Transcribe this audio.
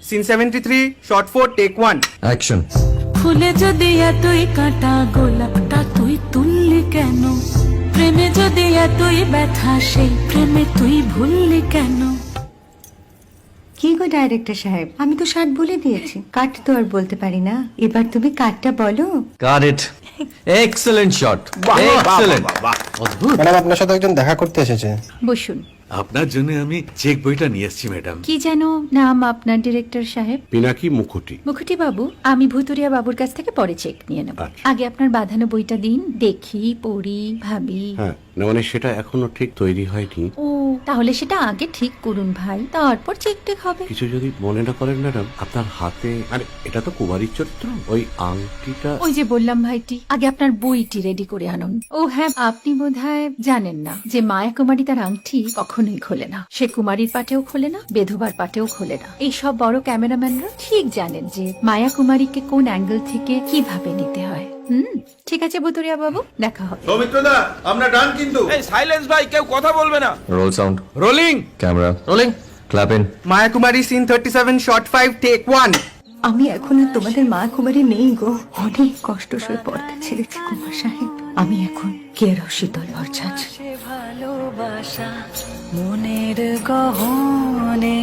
Scene 73 short 4 take 1 action. ফুলে যদি এতই কাঁটা গোলাপটা তুই তুললি কেন? প্রেমে যদি এতই ব্যথা সেই প্রেমে তুই ভুললি কেন? কি গো ডাইরেক্টর সাহেব, আমি তো 60 বলে দিয়েছি, কাট তো আর বলতে পারি না, এবার তুমি কাটটা বলো। Got it. Excellent shot, excellent. Madam আপনার সাথে একজন দেখা করতে এসেছে। বসুন। আপনার জন্য আমি চেক বইটা নিয়ে এসেছি ম্যাডাম। কি যেন নাম আপনার ডিরেক্টর সাহেব? পিনাকি মুখোটি। মুখুটি বাবু, আমি ভুতুরিয়া বাবুর কাছ থেকে পরে চেক নিয়ে নেব। আচ্ছা। আগে আপনার বাঁধানো বইটা দিন, দেখি, পড়ি, ভাবি। হ্যাঁ, না মানে সেটা এখনো ঠিক তৈরি হয়নি। ও, তাহলে সেটা আগে ঠিক করুন ভাই, তারপর চেক টেক হবে। কিছু যদি মনে না করেন ম্যাডাম, আপনার হাতে, আরে এটা তো কুমারীর চরিত্র, ওই আংটিটা। ওই যে বললাম ভাইটি, আগে আপনার বইটি রেডি করে আনুন। ও হ্যাঁ, আপনি বোধহয় জানেন না যে মায়া কুমারী তার আংটি কখনোই খোলে না। সে কুমারীর পাটেও খোলে না, বেধবার পাটেও খোলে না। এই সব বড় ক্যামেরাম্যানরা ঠিক জানেন যে মায়া কুমারীকে কোন অ্যাঙ্গেল থেকে কিভাবে নিতে হয়। ঠিক আছে ভুতুরিয়া বাবু, দেখা হবে। সৌমিত্রদা, আমরা ডান কিন্তু। এই সাইলেন্স ভাই, কেউ কথা বলবে না। Roll sound, rolling camera rolling, clap in. Maya Kumari scene 37 shot 5 take 1 আমি এখন আর তোমাদের মা কুমারী নেই গো, অনেক কষ্ট সয়ে পর্দা ছেড়েছি কুমার সাহেব। আমি এখন কেরো শীতল ভরছাছ। ভালোবাসা মনের গহনে।